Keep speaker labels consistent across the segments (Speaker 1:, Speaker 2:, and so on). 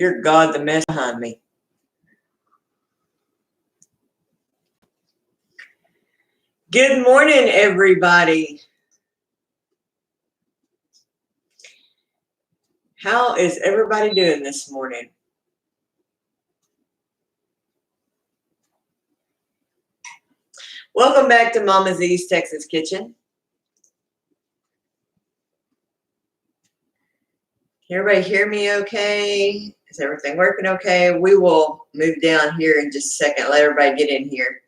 Speaker 1: Dear God, the mess behind me. Good morning, everybody. How is everybody doing this morning? Welcome back to Mama Z's Texas Kitchen. Can everybody hear me okay? Is everything working okay? We will move down here in just a second. Let everybody get in here.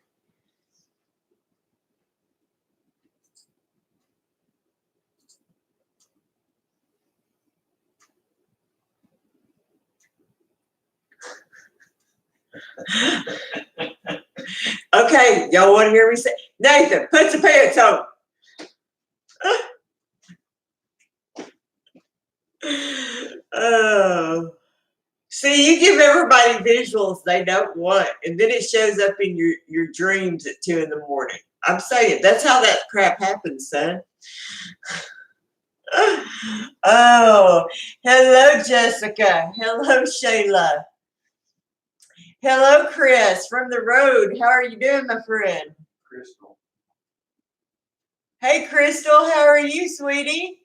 Speaker 1: Okay, y'all want to hear me say, Nathan, put your pants on. Oh. See, you give everybody visuals they don't want, and then it shows up in your dreams at 2 in the morning. I'm saying, that's how that crap happens, son. Oh, hello, Jessica. Hello, Shayla. Hello, Chris from the road. How are you doing, my friend?
Speaker 2: Crystal.
Speaker 1: Hey, Crystal. How are you, sweetie?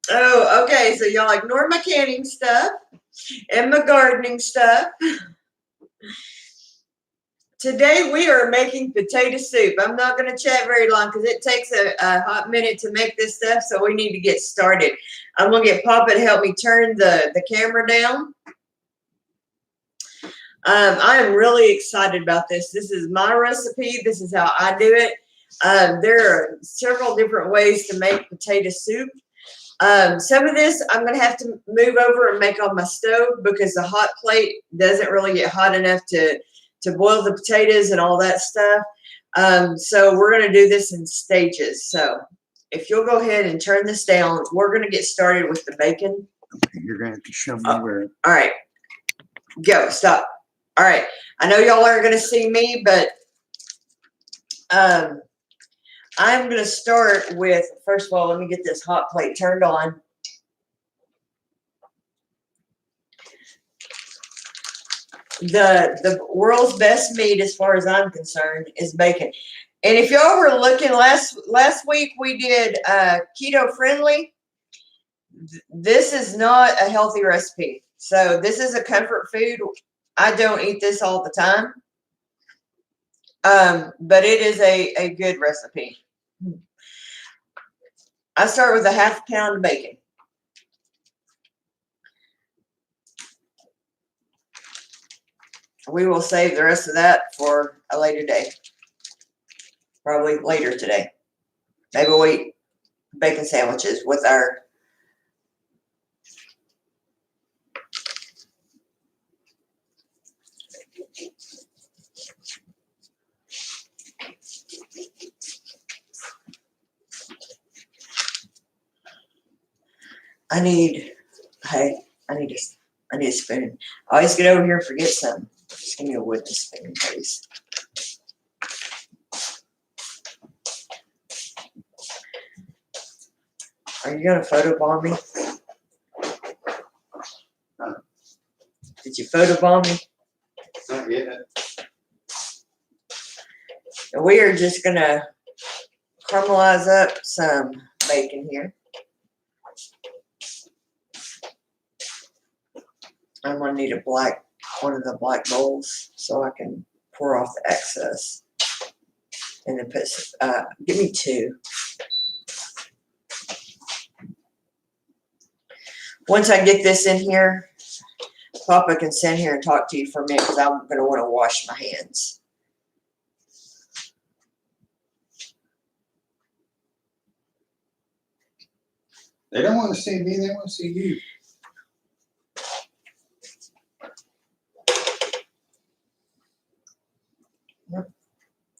Speaker 1: Oh, okay. So y'all ignore my canning stuff and my gardening stuff. Today we are making potato soup. I'm not going to chat very long because it takes a hot minute to make this stuff, so we need to get started. I'm going to get Papa to help me turn the camera down. I am really excited about this. This is my recipe. This is how I do it. There are several different ways to make potato soup. Some of this I'm going to have to move over and make on my stove because the hot plate doesn't really get hot enough to boil the potatoes and all that stuff. So we're going to do this in stages. So if you'll go ahead and turn this down, we're going to get started with the bacon.
Speaker 2: Okay, you're going to have to show me where.
Speaker 1: All right. Go. Stop. All right. I know y'all aren't going to see me, but I'm going to start with, first of all, let me get this hot plate turned on. The world's best meat, as far as I'm concerned, is bacon. And if y'all were looking, last week we did keto friendly. This is not a healthy recipe. So this is a comfort food. I don't eat this all the time. But it is a good recipe. I start with a ½ pound of bacon. We will save the rest of that for a later day. Probably later today. Maybe we'll eat bacon sandwiches with our I need a spoon. I always get over here and forget something. Just give me a wooden spoon, please. Are you going to photobomb me? Did you photobomb me?
Speaker 2: Not yet.
Speaker 1: We are just going to caramelize up some bacon here. I'm going to need one of the black bowls so I can pour off the excess. And then put give me 2. Once I get this in here, Papa can sit here and talk to you for a minute because I'm going to want to wash my hands.
Speaker 2: They don't want to see me, they want to see you.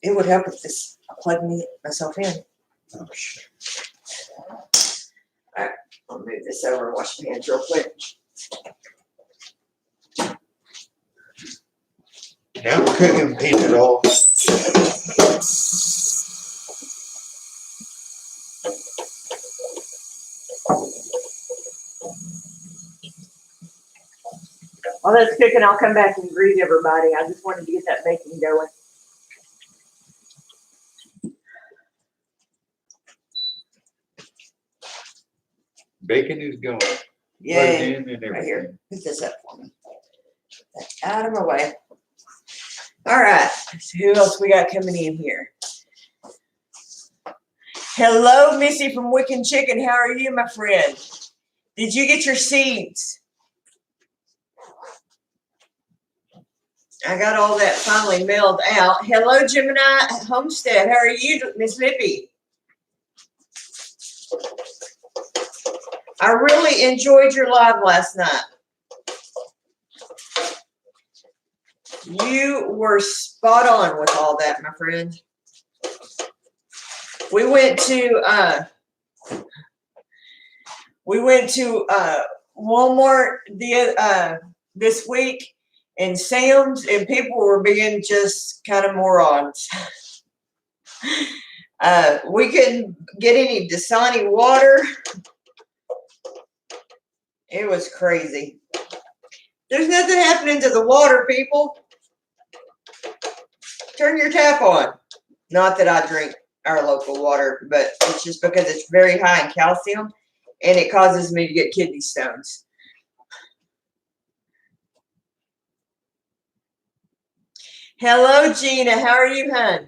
Speaker 1: It would help if this plugged myself in.
Speaker 2: Oh, shit.
Speaker 1: All right, I'll move this over and wash my hands real quick.
Speaker 2: Now we're cooking pizza rolls.
Speaker 1: While that's cooking, I'll come back and greet everybody. I just wanted to get that baking going.
Speaker 2: Bacon is going.
Speaker 1: Yay.
Speaker 2: Right in and
Speaker 1: Right here.
Speaker 2: everything.
Speaker 1: Put this up for me. Out of my way. All right. So who else we got coming in here? Hello, Missy from Wiccan Chicken. How are you, my friend? Did you get your seeds? I got all that finally mailed out. Hello, Gemini Homestead. How are you, Miss Lippy? I really enjoyed your live last night. You were spot on with all that, my friend. We went to Walmart this week and Sam's, and people were being just kind of morons. We couldn't get any Dasani water. It was crazy. There's nothing happening to the water, people. Turn your tap on. Not that I drink our local water, but it's just because it's very high in calcium and it causes me to get kidney stones. Hello, Gina. How are you, hon?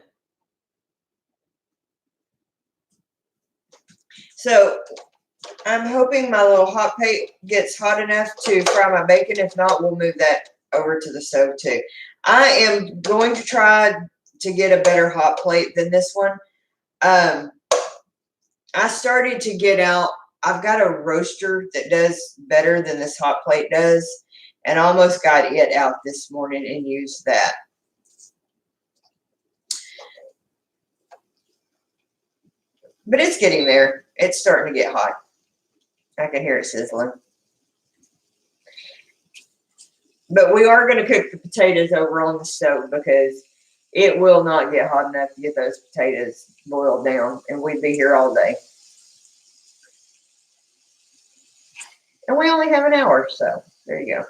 Speaker 1: So I'm hoping my little hot plate gets hot enough to fry my bacon. If not, we'll move that over to the stove too. I am going to try to get a better hot plate than this one. I started to get out. I've got a roaster that does better than this hot plate does, and almost got it out this morning and used that. But it's getting there. It's starting to get hot. I can hear it sizzling. But we are going to cook the potatoes over on the stove because it will not get hot enough to get those potatoes boiled down, and we'd be here all day. And we only have an hour, so there you go.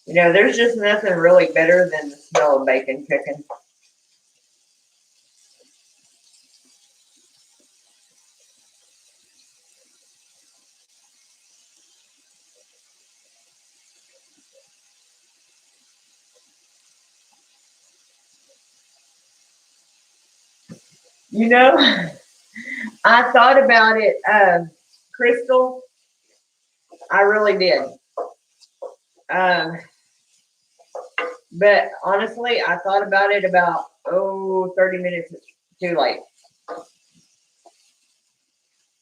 Speaker 1: You know, there's just nothing really better than the smell of bacon cooking. You know, I thought about it, Crystal. I really did. But honestly, I thought about it about, 30 minutes too late.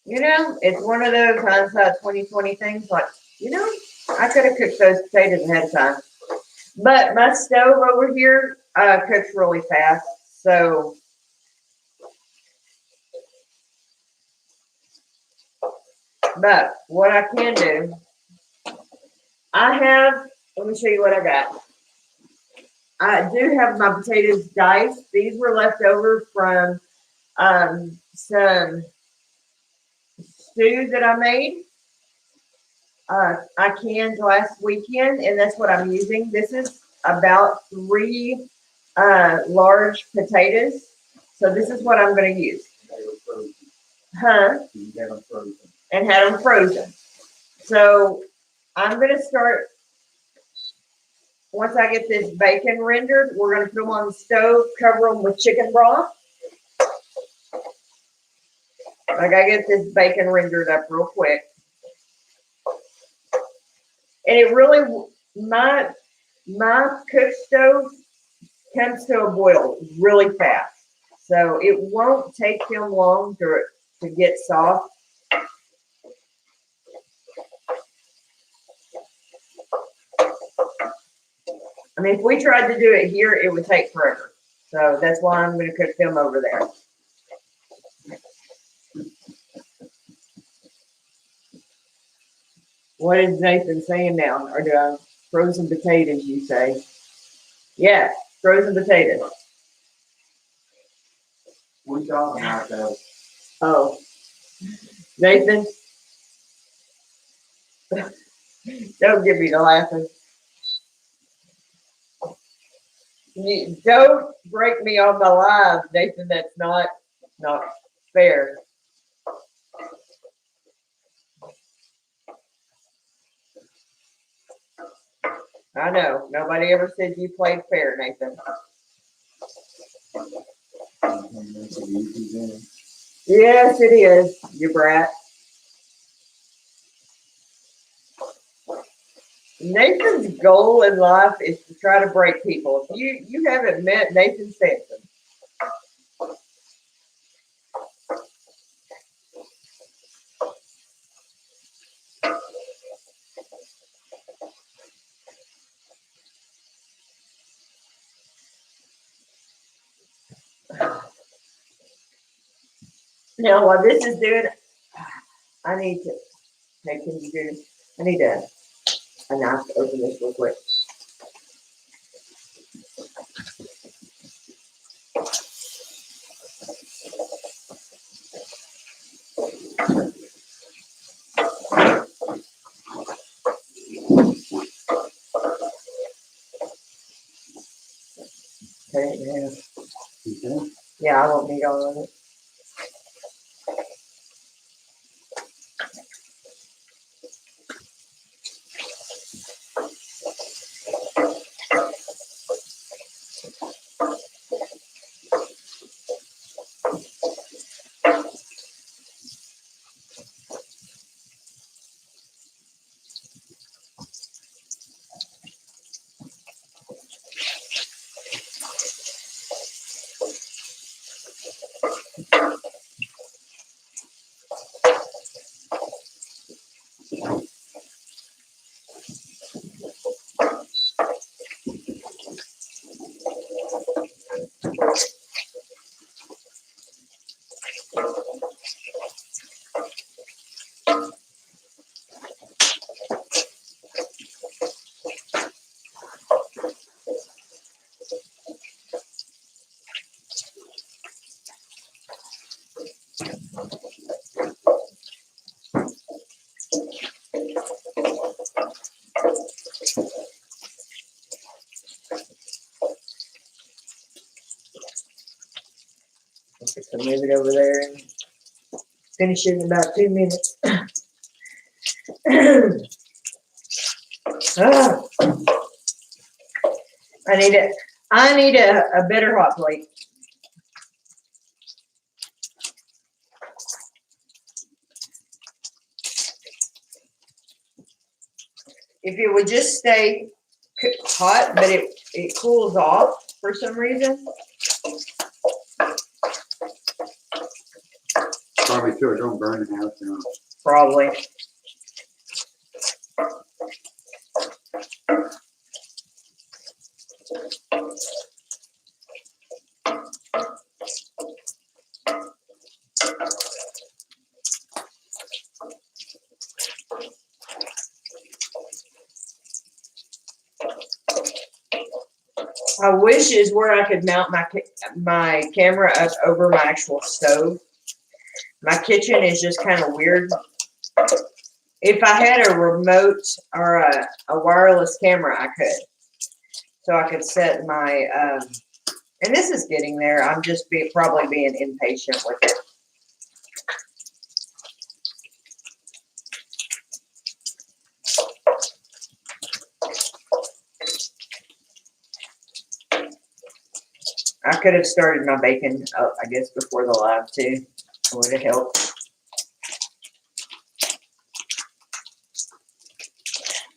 Speaker 1: You know, it's one of those hindsight 2020 things. Like, you know, I could have cooked those potatoes ahead of time. But my stove over here cooks really fast. So, but what I can do, let me show you what I got. I do have my potatoes diced. These were left over from some stew that I made. I canned last weekend, and that's what I'm using. This is about 3 large potatoes. So this is what I'm going to use. Huh? And had them frozen. So I'm going to start, once I get this bacon rendered, we're going to put them on the stove, cover them with chicken broth. I got to get this bacon rendered up real quick. And it really, my cook stove comes to a boil really fast. So it won't take him long to get soft. I mean, if we tried to do it here, it would take forever. So that's why I'm going to cook them over there. What is Nathan saying now? Or do I Frozen potatoes, you say? Yeah, frozen potatoes.
Speaker 3: We talking about those.
Speaker 1: Oh, Nathan, don't get me to laughing. You don't break me on my live, Nathan. That's not fair. I know. Nobody ever said you played fair, Nathan.
Speaker 3: That's a easy thing.
Speaker 1: Yes, it is, you brat. Nathan's goal in life is to try to break people. If you haven't met Nathan Sampson. Now, while this is doing, I need to, Nathan's doing, I need a knife to open this real quick. Okay, yeah.
Speaker 3: Okay.
Speaker 1: Yeah, I won't need all of it. So move it over there and finish it in about 2 minutes. Ah, I need a better hot plate. If it would just stay hot, but it cools off for some reason.
Speaker 3: Probably so it don't burn the house down.
Speaker 1: Probably. I wish is where I could mount my camera up over my actual stove. My kitchen is just kind of weird. If I had a remote or a wireless camera, I could. So I could set my, and this is getting there. I'm just probably being impatient with it. I could have started my bacon, I guess, before the live too. It would have helped.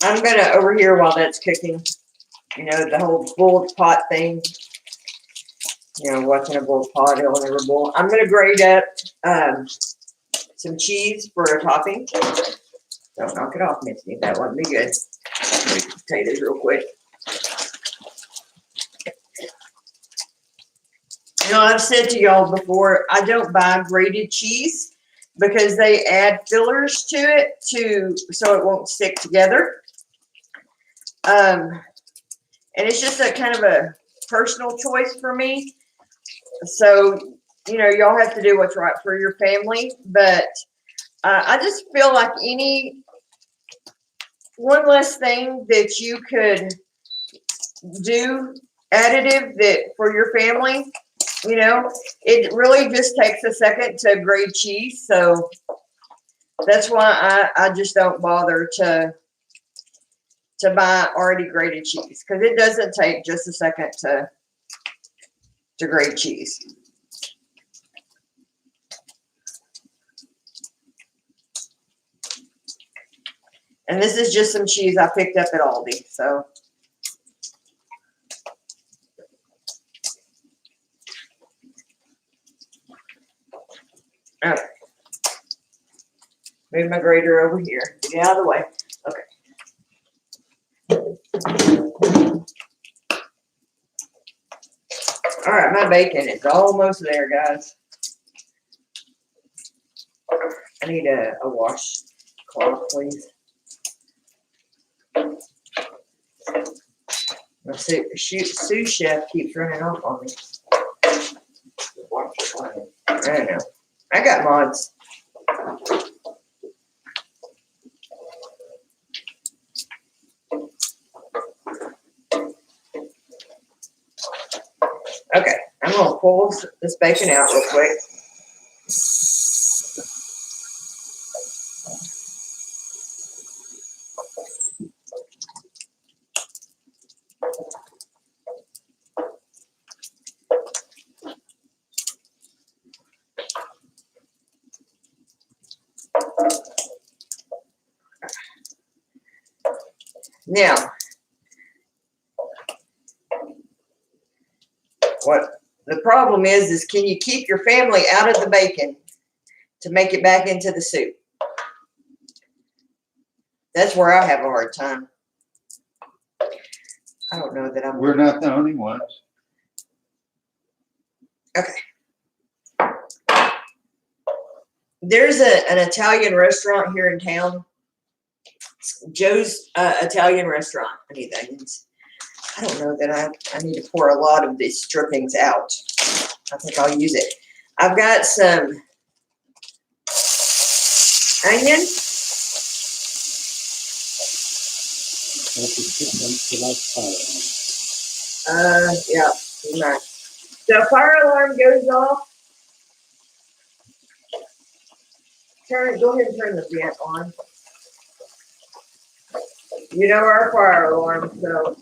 Speaker 1: I'm gonna over here while that's cooking. You know, the whole boiled pot thing. You know, watching a boiled pot, it'll never boil. I'm gonna grate up some cheese for a topping. Don't knock it off, Misty. That wouldn't be good. Make the potatoes real quick. You know, I've said to y'all before, I don't buy grated cheese because they add fillers to it so it won't stick together. And it's just a kind of a personal choice for me. So, you know, y'all have to do what's right for your family. But I just feel like any one less thing that you could do additive that for your family, you know, it really just takes a second to grate cheese. So that's why I just don't bother to buy already grated cheese, because it doesn't take just a second to grate cheese. And this is just some cheese I picked up at Aldi. So okay. Move my grater over here. Get out of the way. Okay. All right, my bacon is almost there, guys. I need a washcloth, please. My sous chef keeps running off on me. I know. I got mods. Okay, I'm gonna pull this bacon out real quick. Now, what the problem is can you keep your family out of the bacon to make it back into the soup? That's where I have a hard time. I don't know that I'm.
Speaker 2: We're not the only ones.
Speaker 1: Okay. There's an Italian restaurant here in town. Joe's Italian restaurant. I need onions. I don't know that I need to pour a lot of these strippings out. I think I'll use it. I've got some onion. Yeah, you might. The fire alarm goes off. Go ahead and turn the vent on. You know our fire alarm, so.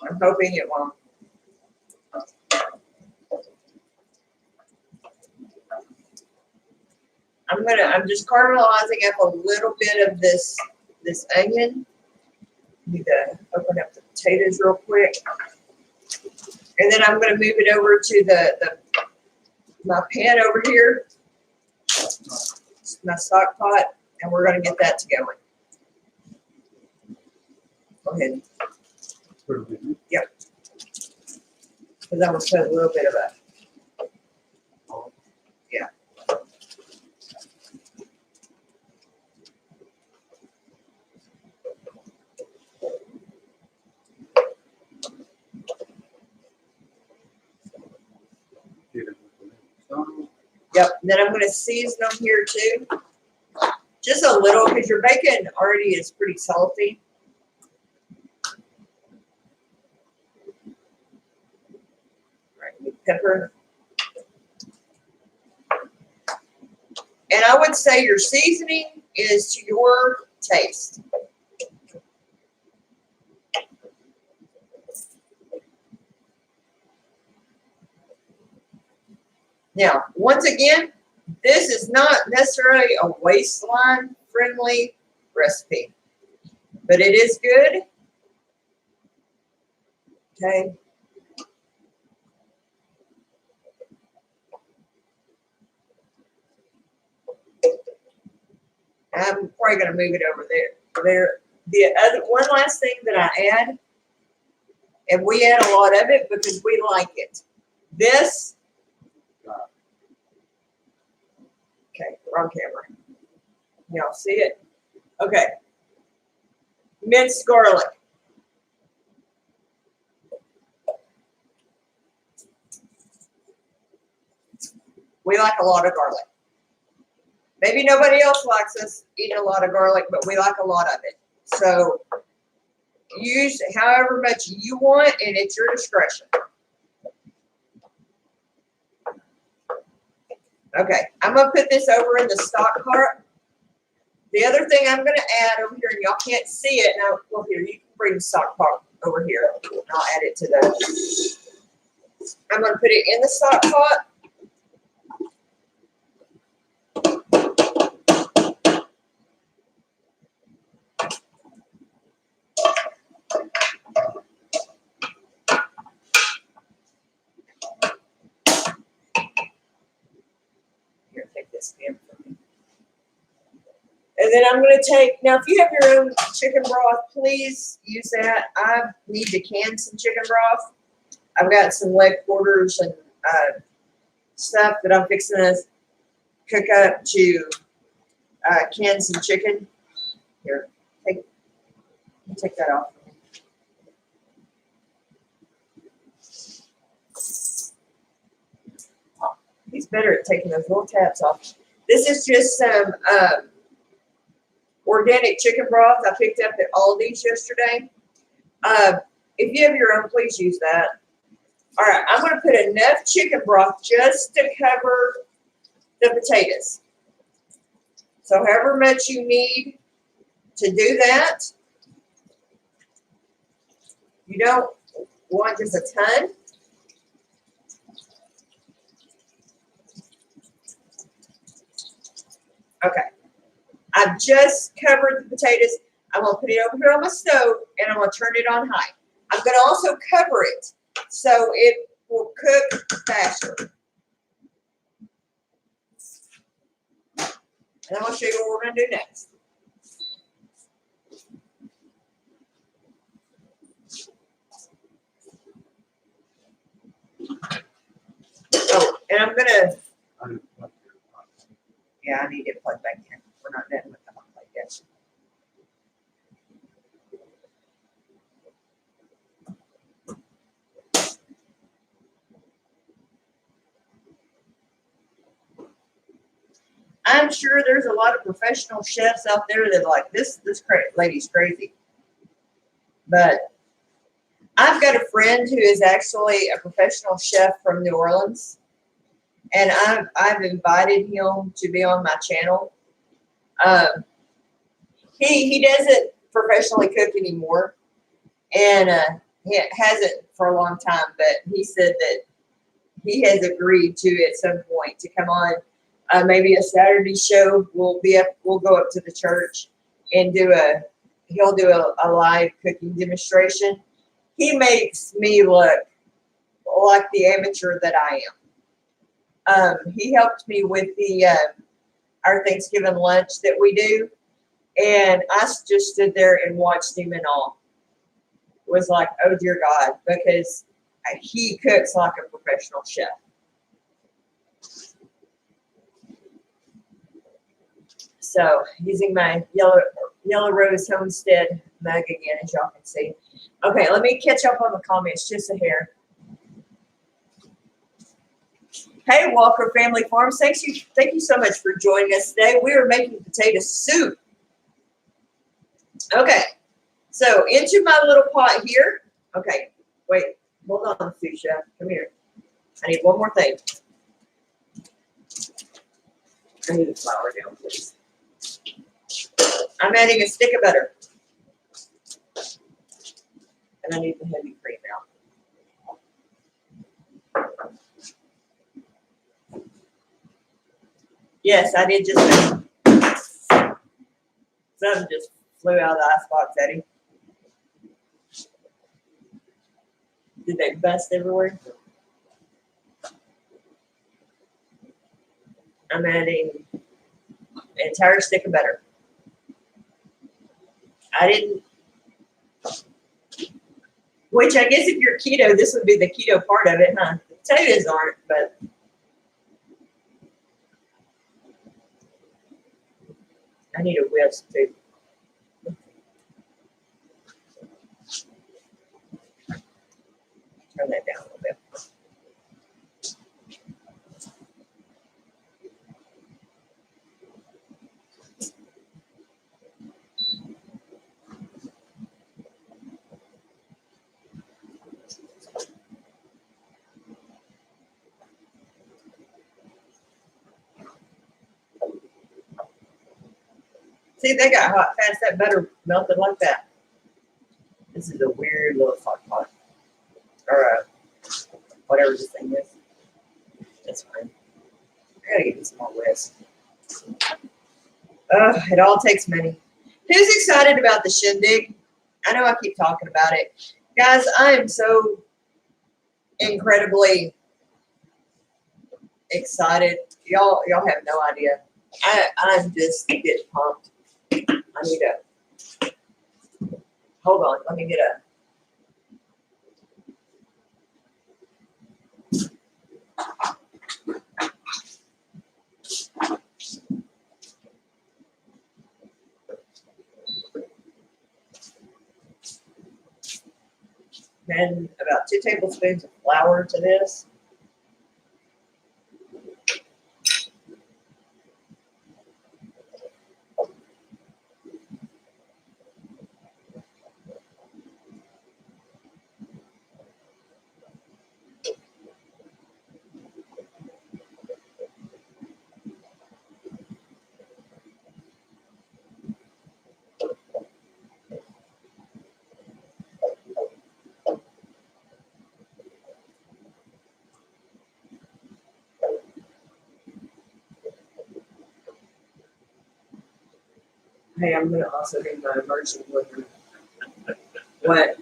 Speaker 1: I'm hoping it won't. I'm just caramelizing up a little bit of this onion. Need to open up the potatoes real quick. And then I'm gonna move it over to my pan over here. My stock pot, and we're gonna get that to going. Go ahead. Yep. Because I'm gonna put a little bit of a Yep. And then I'm going to season them here too. Just a little, because your bacon already is pretty salty. Right, with pepper. And I would say your seasoning is to your taste. Now, once again, this is not necessarily a waistline friendly recipe, but it is good. Okay. I'm probably going to move it over there. The other one last thing that I add, and we add a lot of it because we like it. Okay, wrong camera. Y'all see it? Okay. Minced garlic. We like a lot of garlic. Maybe nobody else likes us eating a lot of garlic, but we like a lot of it. So use however much you want, and it's your discretion. Okay, I'm gonna put this over in the stock pot. The other thing I'm gonna add over here, and y'all can't see it now. Well, here, you can bring the stock pot over here. I'll add it to the. I'm gonna put it in the stock pot. Here, take this pan from me. And then I'm going to take, now if you have your own chicken broth, please use that. I need to can some chicken broth. I've got some leg quarters and stuff that I'm fixing to cook up to can some chicken. Here, take that off. Oh, he's better at taking those little tabs off. This is just some organic chicken broth I picked up at Aldi's yesterday. If you have your own, please use that. All right, I'm going to put enough chicken broth just to cover the potatoes. So however much you need to do that, you don't want just a ton. Okay. I've just covered the potatoes. I'm going to put it over here on my stove, and I'm going to turn it on high. I'm going to also cover it so it will cook faster. And I'm going to show you what we're going to do next. Oh, and I'm going to, yeah, I need it plugged back in. We're not done with the hot plate yet. I'm sure there's a lot of professional chefs out there that are like, this lady's crazy. But I've got a friend who is actually a professional chef from New Orleans. And I've invited him to be on my channel. He doesn't professionally cook anymore. And he hasn't for a long time. But he said that he has agreed to at some point to come on. Maybe a Saturday show. We'll go up to the church and he'll do a live cooking demonstration. He makes me look like the amateur that I am. He helped me with our Thanksgiving lunch that we do. And I just stood there and watched him and all. It was like, oh dear God, because he cooks like a professional chef. So using my Yellow Rose Homestead mug again, as y'all can see. Okay, let me catch up on the comments just a hair. Hey, Walker Family Farms, thank you so much for joining us today. We are making potato soup. Okay, so into my little pot here. Okay, wait, hold on, sous chef, come here. I need one more thing. I need the flour down, please. I'm adding a stick of butter. And I need the heavy cream out. Yes, I did just. Something just flew out of the icebox, Eddie. Did they bust everywhere? I'm adding an entire stick of butter. I didn't, which I guess if you're keto, this would be the keto part of it, huh? The potatoes aren't, but. I need a whisk too. Turn that down a little bit. See, they got hot fast. That butter melted like that. This is a weird little hot pot. Or whatever this thing is. That's fine. I gotta get you some more whisk. It all takes money. Who's excited about the shindig? I know I keep talking about it. Guys, I am so incredibly excited. Y'all have no idea. I'm just getting pumped. I need a hold on, let me get a then about 2 tablespoons of flour to this. Hey, I'm gonna also need my immersion blender. What?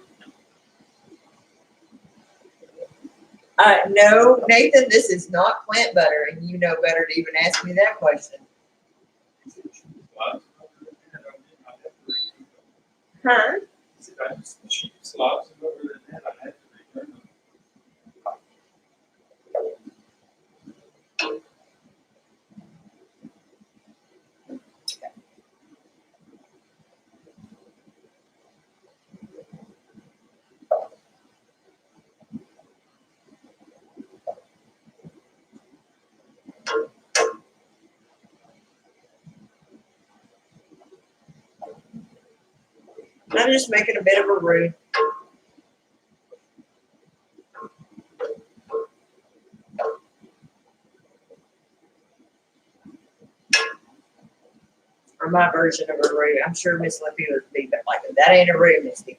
Speaker 1: No, Nathan, this is not plant butter, and you know better to even ask me that question. Huh? I'm just making a bit of a roux. Or my version of a roux. I'm sure Miss Lippy would be like, that ain't a roux, Misty.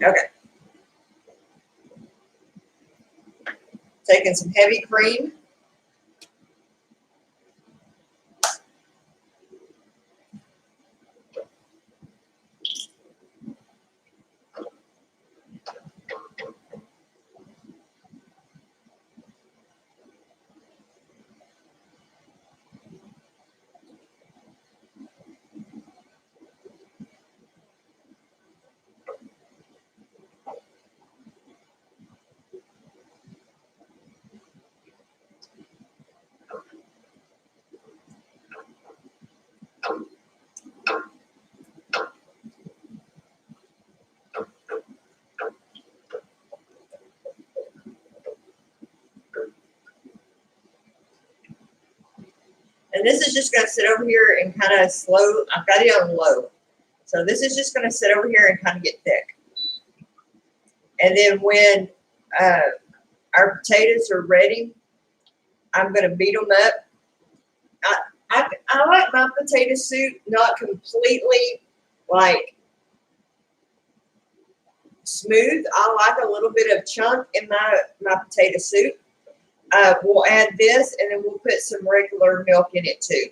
Speaker 1: Okay. Taking some heavy cream. And this is just going to sit over here and kind of slow. I've got it on low. So this is just going to sit over here and kind of get thick. And then when our potatoes are ready, I'm going to beat them up. I like my potato soup not completely like smooth. I like a little bit of chunk in my potato soup. We'll add this, and then we'll put some regular milk in it too.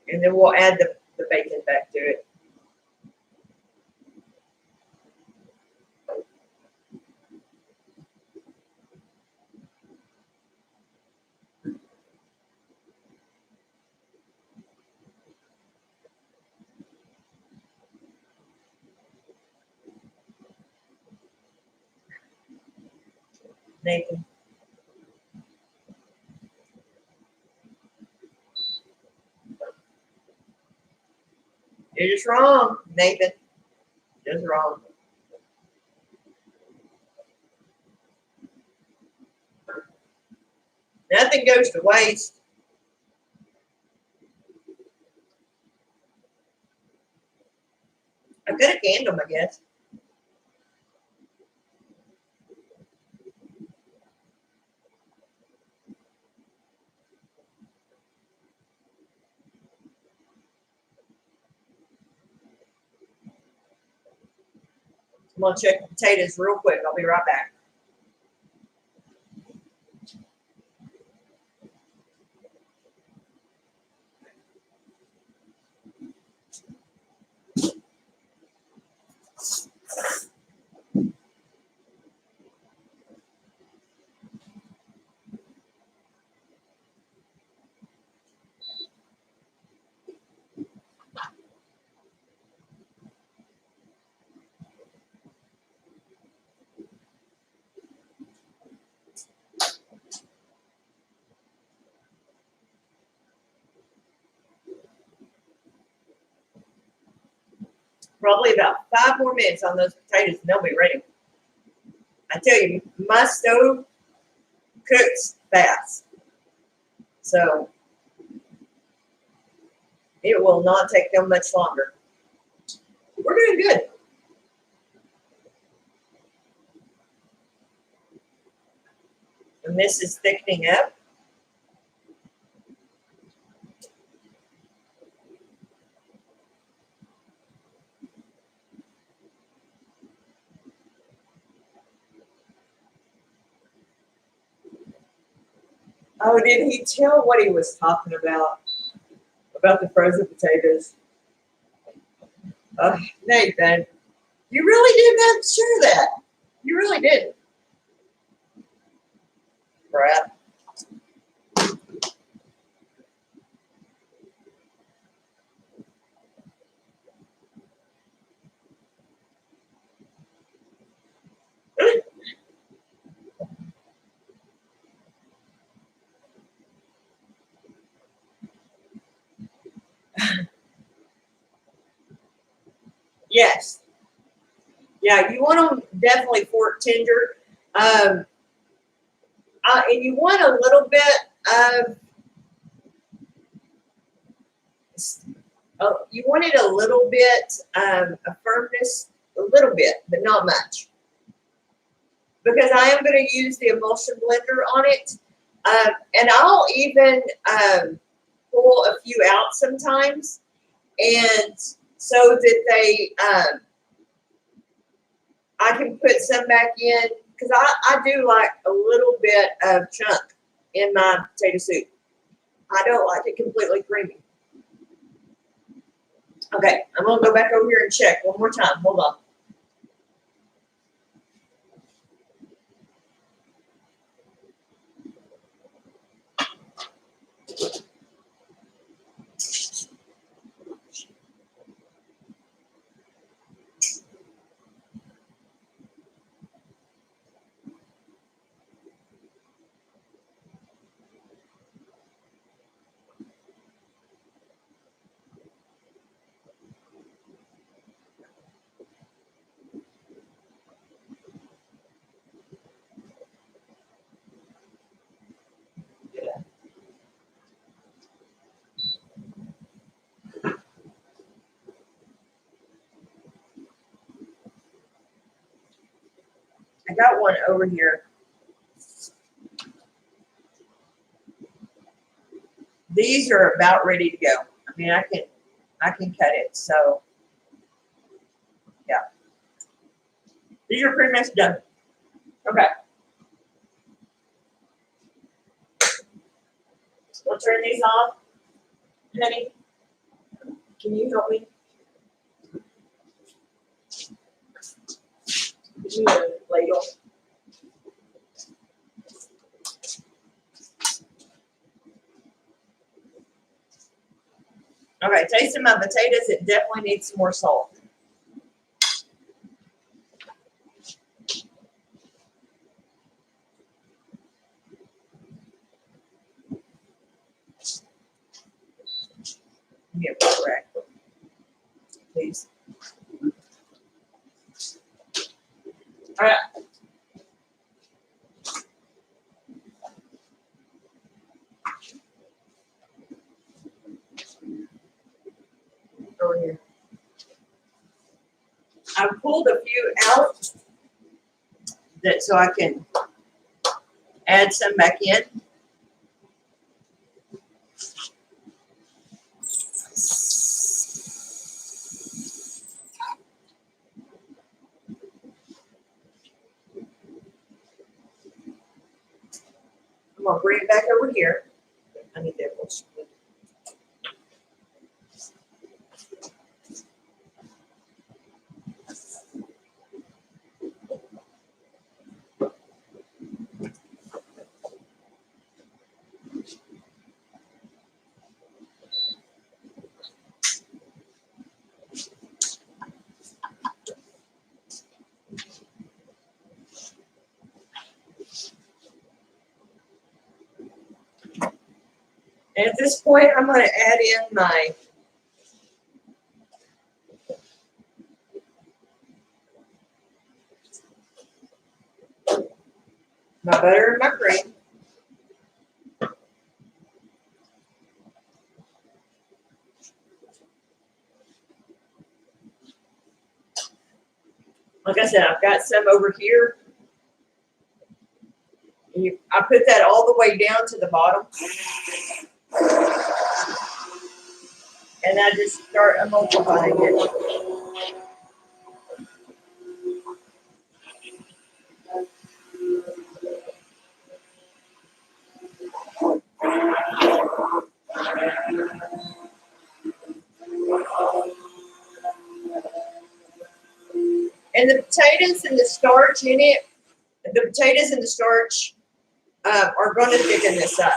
Speaker 1: And then we'll add the bacon back to it. Nathan. You're just wrong, Nathan. Just wrong. Nothing goes to waste. I could have canned them, I guess. I'm gonna check the potatoes real quick. I'll be right back. Probably about 5 more minutes on those potatoes and they'll be ready. I tell you, my stove cooks fast. So it will not take them much longer. We're doing good. And this is thickening up. Oh, did he tell what he was talking about? About the frozen potatoes? Nathan, you really did not share that. You really did. Brad. Yes. Yeah, you want them definitely fork tender. And you want a little bit of, you want it a little bit of firmness, a little bit, but not much. Because I am going to use the emulsion blender on it. And I'll even pull a few out sometimes. And so that they, I can put some back in. Because I do like a little bit of chunk in my potato soup. I don't like it completely creamy. Okay, I'm going to go back over here and check one more time. Hold on. I got one over here. These are about ready to go. I mean, I can cut it. So, yeah. These are pretty much done. Okay. We'll turn these off. Honey, can you help me? Give me a ladle. Okay, tasting my potatoes, it definitely needs some more salt. Give me a wet rack, please. All right. Over here. I pulled a few out that so I can add some back in. I'm gonna bring it back over here. I need that little spoon. And at this point, I'm going to add in my butter and my cream. Like I said, I've got some over here. And I put that all the way down to the bottom. And I just start emulsifying it. And the potatoes and the starch in it, the potatoes and the starch are going to thicken this up.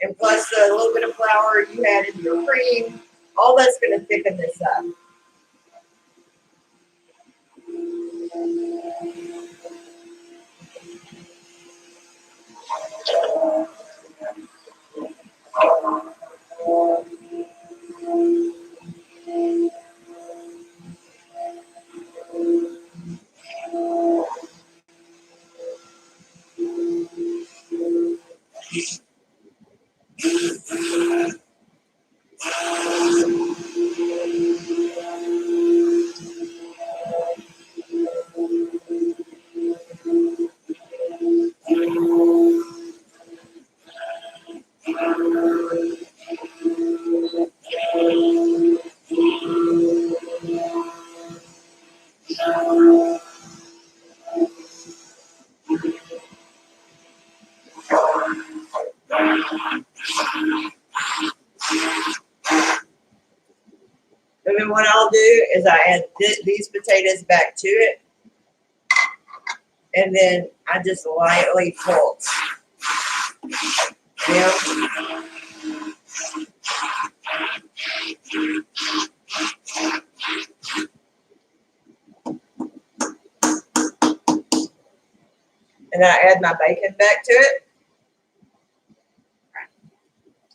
Speaker 1: And plus the little bit of flour you add in your cream, all that's going to thicken this up. And then what I'll do is I add these potatoes back to it. And then I just lightly pulse. Yeah. And I add my bacon back to it.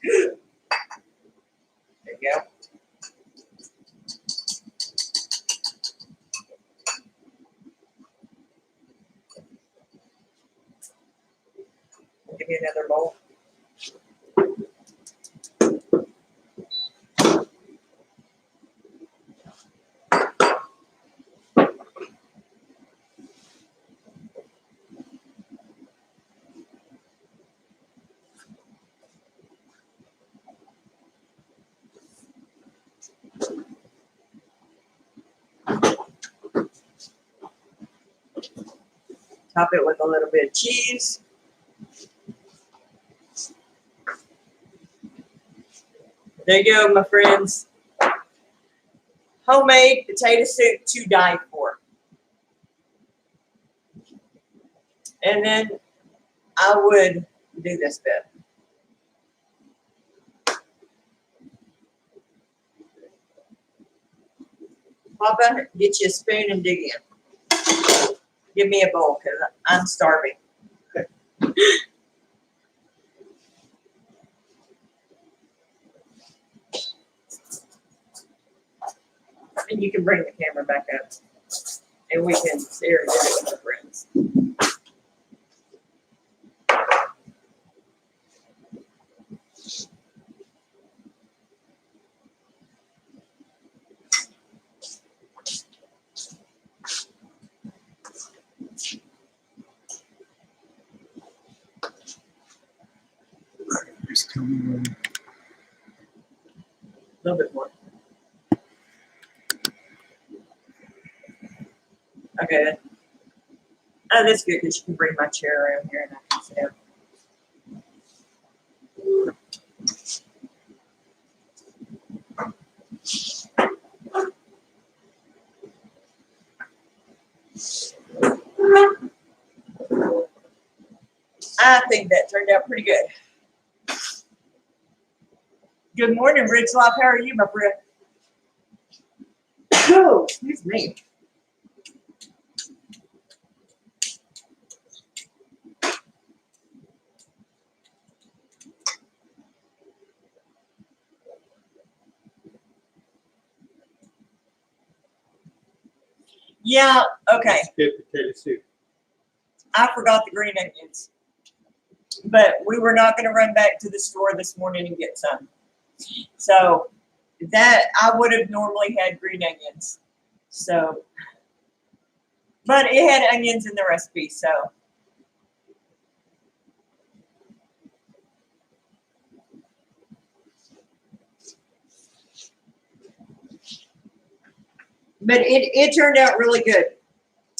Speaker 1: There you go. Give me another bowl. Top it with a little bit of cheese. There you go, my friends. Homemade potato soup to die for. And then I would do this bit. Papa, get you a spoon and dig in. Give me a bowl because I'm starving. And you can bring the camera back up. And we can share it with our friends.
Speaker 3: Just tell me when.
Speaker 1: A little bit more. Okay. Oh, that's good because you can bring my chair around here and I can sit down. I think that turned out pretty good. Good morning, Rich Life. How are you, my friend? Oh, excuse me. Yeah, okay.
Speaker 3: Skip potato soup.
Speaker 1: I forgot the green onions. But we were not going to run back to the store this morning and get some. So that I would have normally had green onions. So, but it had onions in the recipe, so. But it turned out really good.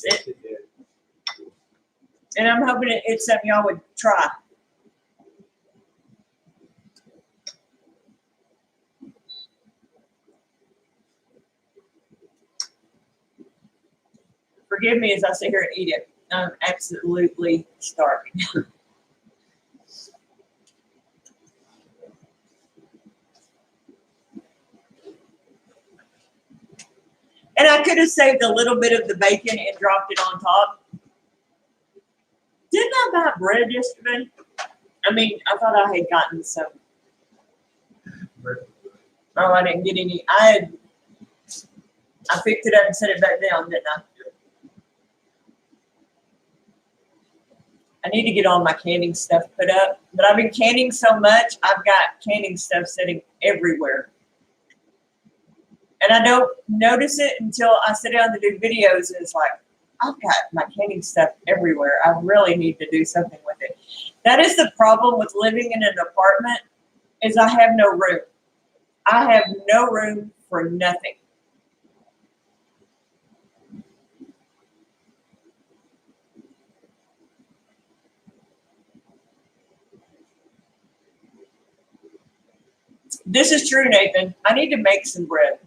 Speaker 3: Yes, it did.
Speaker 1: And I'm hoping it's something y'all would try. Forgive me as I sit here and eat it. I'm absolutely starving. And I could have saved a little bit of the bacon and dropped it on top. Didn't I buy bread yesterday? I mean, I thought I had gotten some. Oh, I didn't get any. I picked it up and set it back down, didn't I? I need to get all my canning stuff put up. But I've been canning so much, I've got canning stuff sitting everywhere. And I don't notice it until I sit down to do videos and it's like, I've got my canning stuff everywhere. I really need to do something with it. That is the problem with living in an apartment is I have no room. I have no room for nothing. This is true, Nathan. I need to make some bread.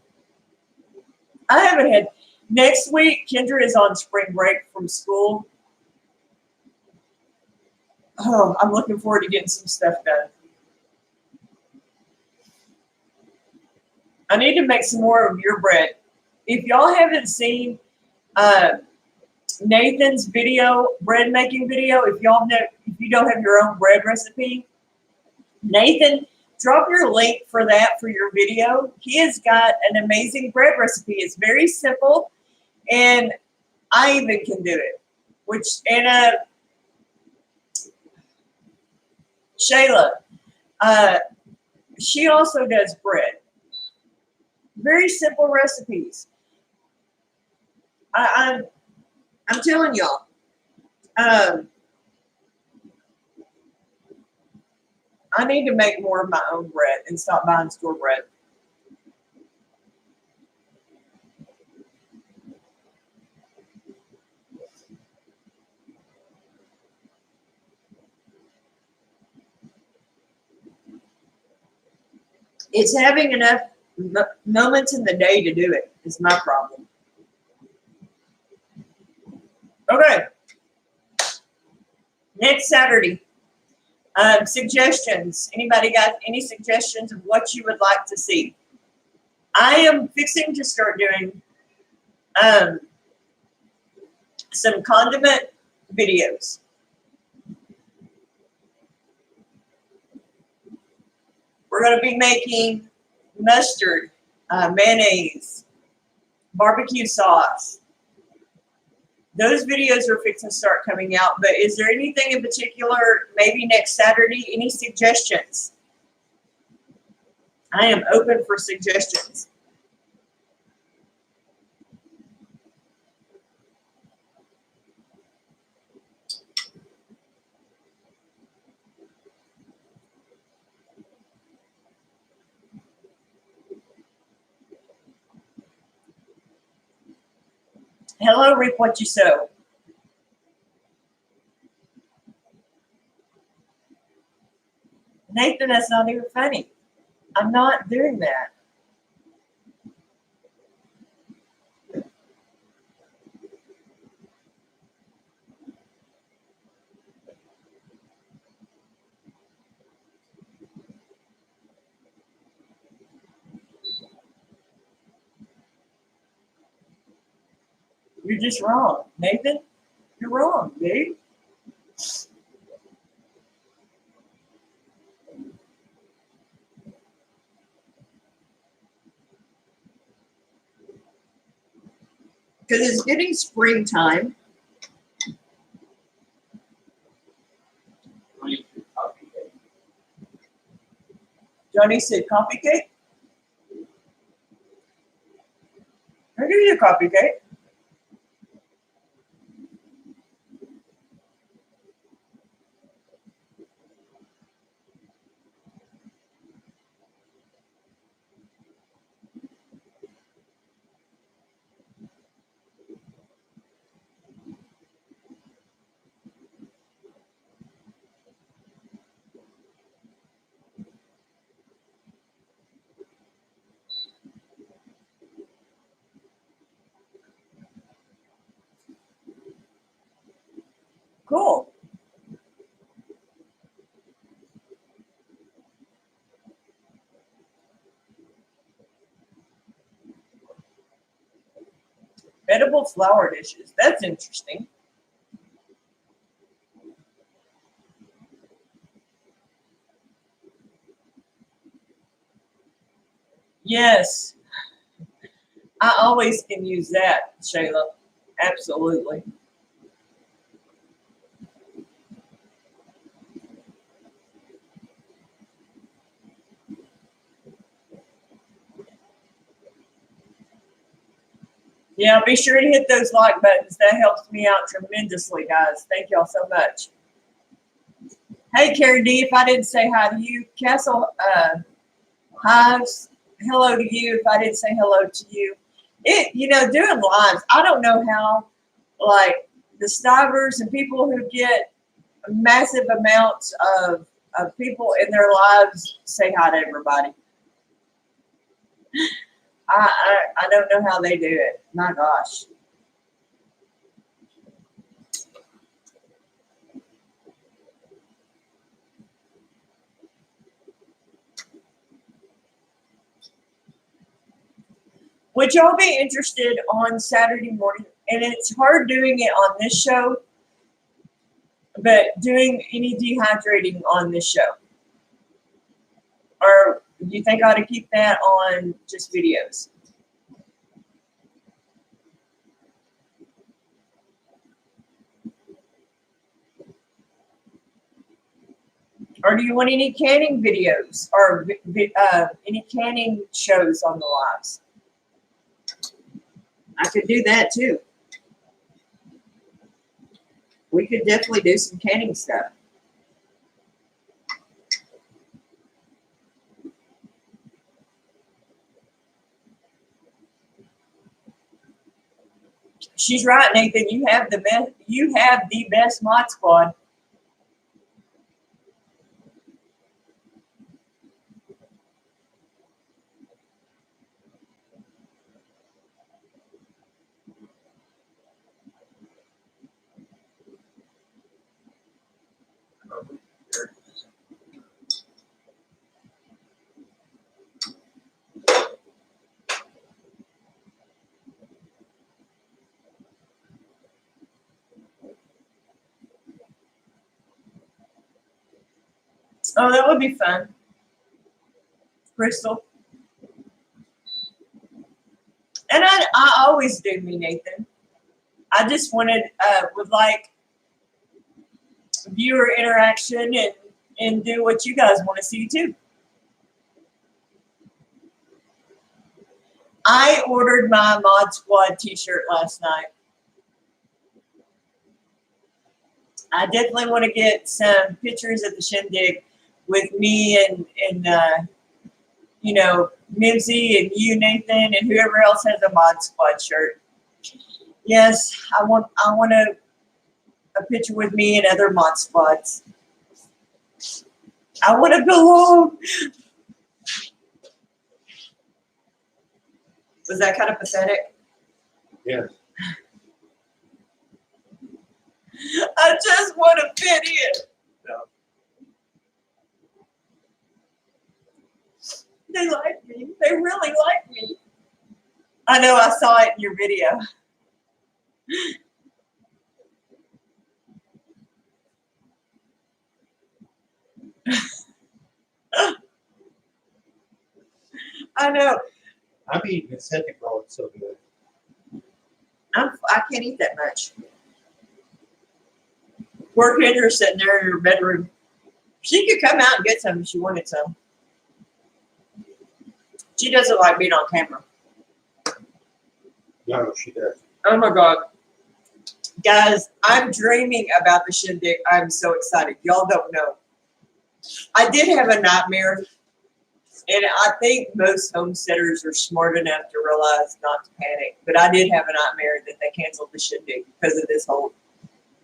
Speaker 1: I haven't had. Next week, Kendra is on spring break from school. Oh, I'm looking forward to getting some stuff done. I need to make some more of your bread. If y'all haven't seen Nathan's video, bread making video, if you don't have your own bread recipe, Nathan, drop your link for that for your video. He has got an amazing bread recipe. It's very simple, and I even can do it. Shayla, she also does bread. Very simple recipes. I'm telling y'all. I need to make more of my own bread and stop buying store bread. It's having enough moments in the day to do it is my problem. Okay. Next Saturday. Suggestions. Anybody got any suggestions of what you would like to see? I am fixing to start doing some condiment videos. We're going to be making mustard, mayonnaise, barbecue sauce. Those videos are fixing to start coming out, but is there anything in particular, maybe next Saturday, any suggestions? I am open for suggestions. Hello, reap what you sow. Nathan, that's not even funny. I'm not doing that. You're just wrong. Nathan, you're wrong, dude. Because it's getting springtime. Johnny said coffee cake. I'll give you a coffee cake. Cool. Edible flower dishes. That's interesting. Yes. I always can use that, Shayla. Absolutely. Yeah, be sure to hit those like buttons. That helps me out tremendously, guys. Thank y'all so much. Hey, Carrie D, if I didn't say hi to you, Castle Hives, hello to you. If I didn't say hello to you, doing lives, I don't know how, like, the Stivers and people who get massive amounts of people in their lives say hi to everybody. I don't know how they do it. My gosh. Would y'all be interested on Saturday morning? And it's hard doing it on this show, but doing any dehydrating on this show? Or do you think I ought to keep that on just videos? Or do you want any canning videos or any canning shows on the lives? I could do that too. We could definitely do some canning stuff. She's right, Nathan. You have the best. You have the best mod squad. Oh, that would be fun. Crystal. And I always do, me, Nathan. I just would like viewer interaction and do what you guys want to see too. I ordered my Mod Squad t-shirt last night. I definitely want to get some pictures at the shindig with me and you know, Mimsy and you, Nathan, and whoever else has a Mod Squad shirt. Yes, I want a picture with me and other Mod Squads. I want to belong. Was that kind of pathetic?
Speaker 2: Yes.
Speaker 1: I just want to fit in.
Speaker 2: No.
Speaker 1: They like me. They really like me. I know, I saw it in your video. I know.
Speaker 3: I'm eating a second roll. It's so good.
Speaker 1: I can't eat that much. Poor Kendra's sitting there in her bedroom. She could come out and get some if she wanted some. She doesn't like being on camera.
Speaker 3: No, she does.
Speaker 1: Oh my God. Guys, I'm dreaming about the shindig. I'm so excited. Y'all don't know. I did have a nightmare, and I think most homesteaders are smart enough to realize not to panic. But I did have a nightmare that they canceled the shindig because of this whole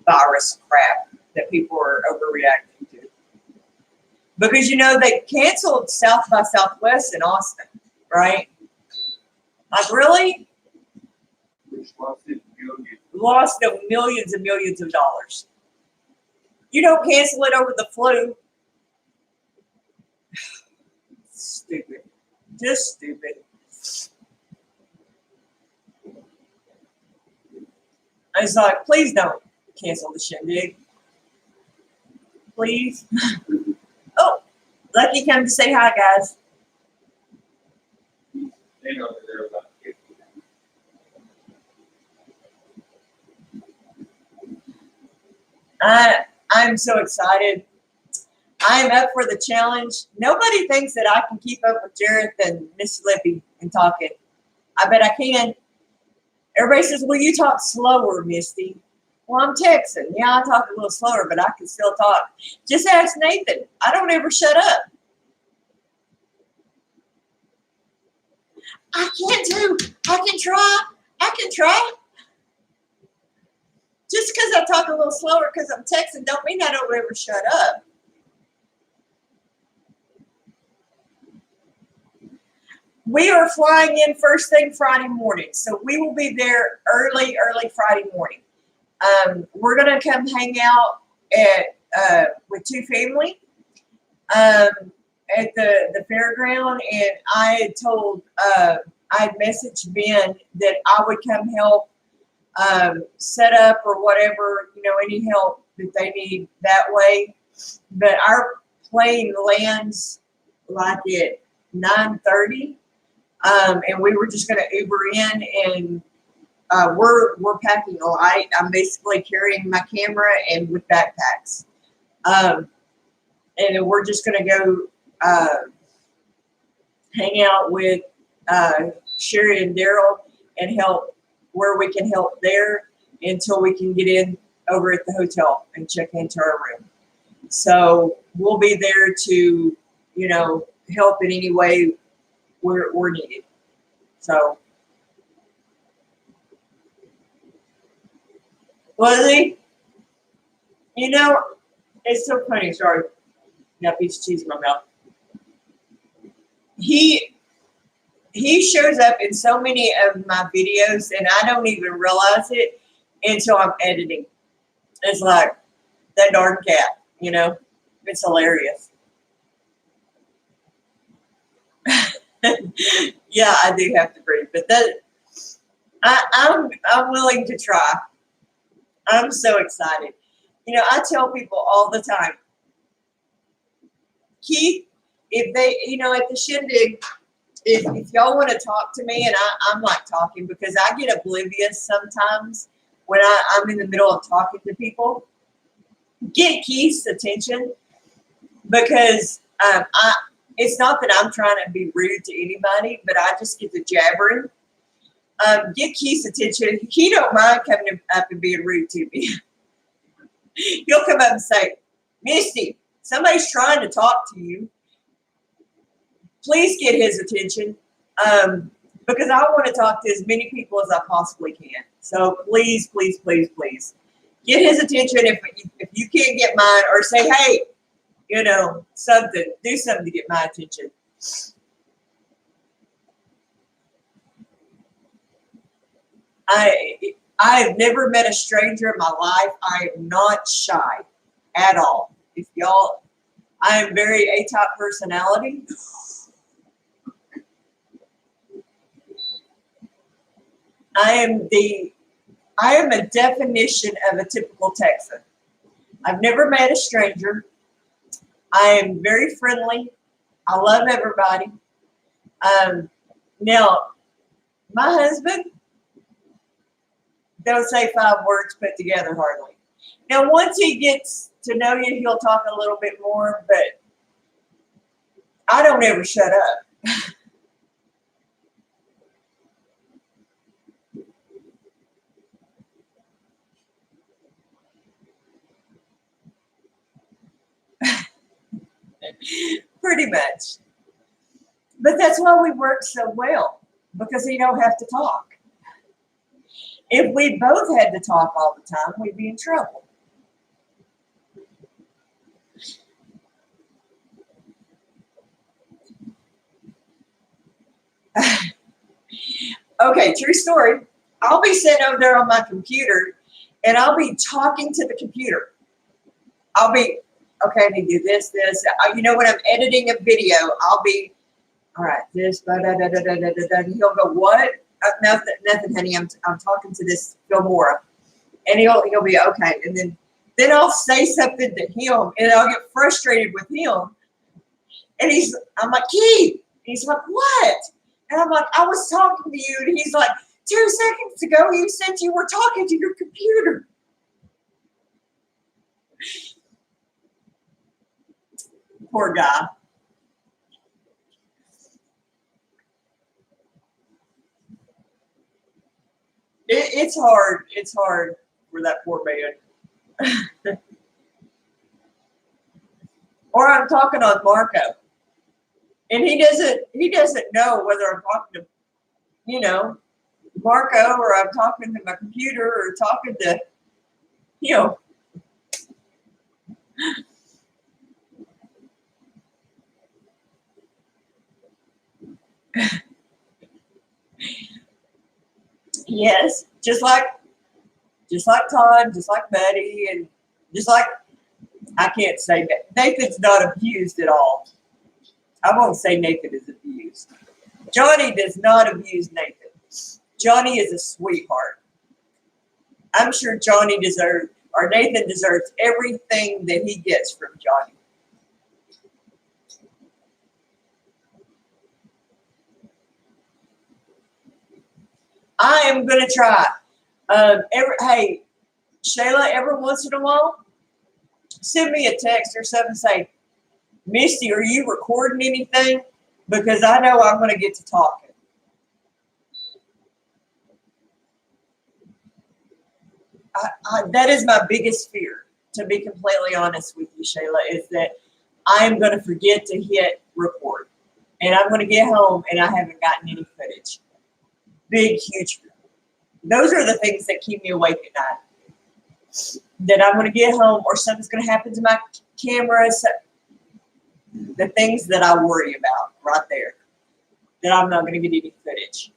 Speaker 1: virus crap that people are overreacting to. Because, you know, they canceled South by Southwest in Austin, right? Like, really?
Speaker 2: Which lost it millions.
Speaker 1: Lost them millions and millions of dollars. You don't cancel it over the flu. Stupid. Just stupid. I was like, please don't cancel the shindig. Please. Oh, Lucky come to say hi, guys.
Speaker 2: They know that they're about to get
Speaker 1: I'm so excited. I'm up for the challenge. Nobody thinks that I can keep up with Jareth and Miss Lippy and talking. I bet I can. Everybody says, well, you talk slower, Misty. Well, I'm Texan. Yeah, I talk a little slower, but I can still talk. Just ask Nathan. I don't ever shut up. I can't do. I can try. I can try. Just because I talk a little slower because I'm Texan don't mean I don't ever shut up. We are flying in first thing Friday morning, so we will be there early Friday morning. We're gonna come hang out at with two family at the fairground, and I had told I had messaged Ben that I would come help set up or whatever, you know, any help that they need that way. But our plane lands like at 9:30. And we were just going to Uber in, and we're packing light. I'm basically carrying my camera and with backpacks. And we're just going to go hang out with Sherry and Daryl and help where we can help there until we can get in over at the hotel and check into our room. So we'll be there to, you know, help in any way we're needed. So, Leslie, you know, it's so funny. Sorry, got a piece of cheese in my mouth. He shows up in so many of my videos, and I don't even realize it until I'm editing. It's like that darn cat, you know. It's hilarious. Yeah, I do have to breathe, but that I'm willing to try. I'm so excited. You know, I tell people all the time, Keith, if they, you know, at the shindig, if y'all want to talk to me, and I'm like talking because I get oblivious sometimes when I'm in the middle of talking to people, get Keith's attention because it's not that I'm trying to be rude to anybody, but I just get to jabbering. Get Keith's attention. He don't mind coming up and being rude to me. He'll come up and say, Misty, somebody's trying to talk to you. Please get his attention because I want to talk to as many people as I possibly can. So please, please, please, please get his attention. If you can't get mine, or say, hey, you know, something, do something to get my attention. I have never met a stranger in my life. I am not shy at all. If y'all, I am very A-type personality. I am a definition of a typical Texan. I've never met a stranger. I am very friendly. I love everybody. Now, my husband don't say 5 words put together hardly. Now, once he gets to know you, he'll talk a little bit more, but I don't ever shut up. Pretty much. But that's why we work so well, because he don't have to talk. If we both had to talk all the time, we'd be in trouble. Okay, true story. I'll be sitting over there on my computer, and I'll be talking to the computer. I'll be, okay, I need to do this. You know, when I'm editing a video, I'll be, all right, this, da da da da da da da. And he'll go, what? Nothing, honey. I'm talking to this Filmora, and he'll be okay. And then I'll say something to him, and I'll get frustrated with him. And I'm like, Keith. And he's like, what? And I'm like, I was talking to you, and he's like, 2 seconds ago you said you were talking to your computer. Poor guy. It's hard. It's hard for that poor man. Or I'm talking on Marco, and he doesn't know whether I'm talking to, you know, Marco, or I'm talking to my computer, or talking to, you know. Yes, just like Todd, just like Buddy, and just like, I can't say that Nathan's not abused at all. I won't say Nathan is abused. Johnny does not abuse Nathan. Johnny is a sweetheart. I'm sure Johnny deserves, or Nathan deserves, everything that he gets from Johnny. I am going to try. Hey, Shayla, every once in a while, send me a text or something, say, Misty, are you recording anything? Because I know I'm going to get to talking. That is my biggest fear, to be completely honest with you, Shayla, is that I'm going to forget to hit record. And I'm going to get home and I haven't gotten any footage. Big, huge. Those are the things that keep me awake at night. That I'm going to get home, or something's going to happen to my camera. So the things that I worry about right there. That I'm not going to get any footage.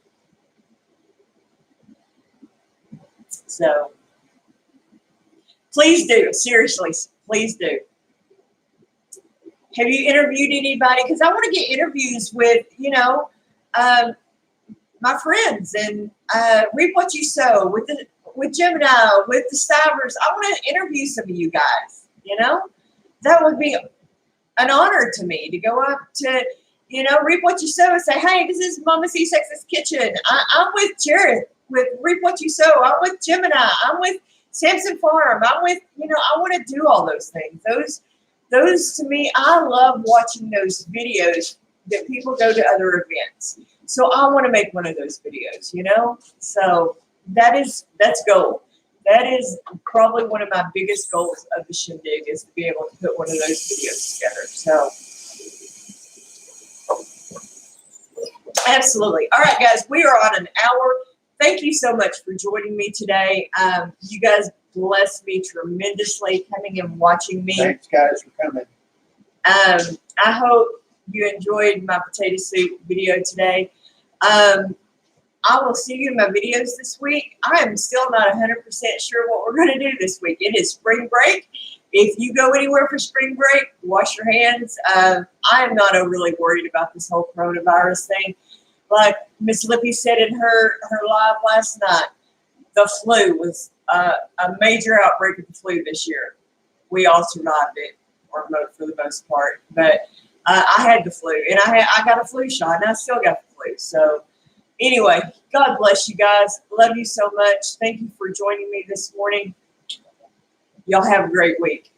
Speaker 1: So please do. Seriously, please do. Have you interviewed anybody? Because I want to get interviews with, you know, my friends, and Reap What You Sow, with Gemini, with the Stivers. I want to interview some of you guys, you know? That would be an honor to me to go up to, you know, reap what you sow and say, hey, this is Mama C6's kitchen. I'm with Jared with Reap What You Sow. I'm with Gemini. I'm with Samson Farm. I'm with, you know, I want to do all those things. Those to me, I love watching those videos that people go to other events. So I want to make one of those videos, you know? So that's goal. That is probably one of my biggest goals of the shindig is to be able to put one of those videos together. So absolutely. All right, guys, we are on an hour. Thank you so much for joining me today. You guys blessed me tremendously coming and watching me.
Speaker 3: Thanks, guys, for coming.
Speaker 1: I hope you enjoyed my potato soup video today. I will see you in my videos this week. I am still not 100% sure what we're going to do this week. It is spring break. If you go anywhere for spring break, wash your hands. I am not overly worried about this whole coronavirus thing. Like Miss Lippy said in her live last night, the flu was a major outbreak of the flu this year. We all survived it, or for the most part. But I had the flu, and I got a flu shot, and I still got the flu. So anyway, God bless you guys. Love you so much. Thank you for joining me this morning. Y'all have a great week.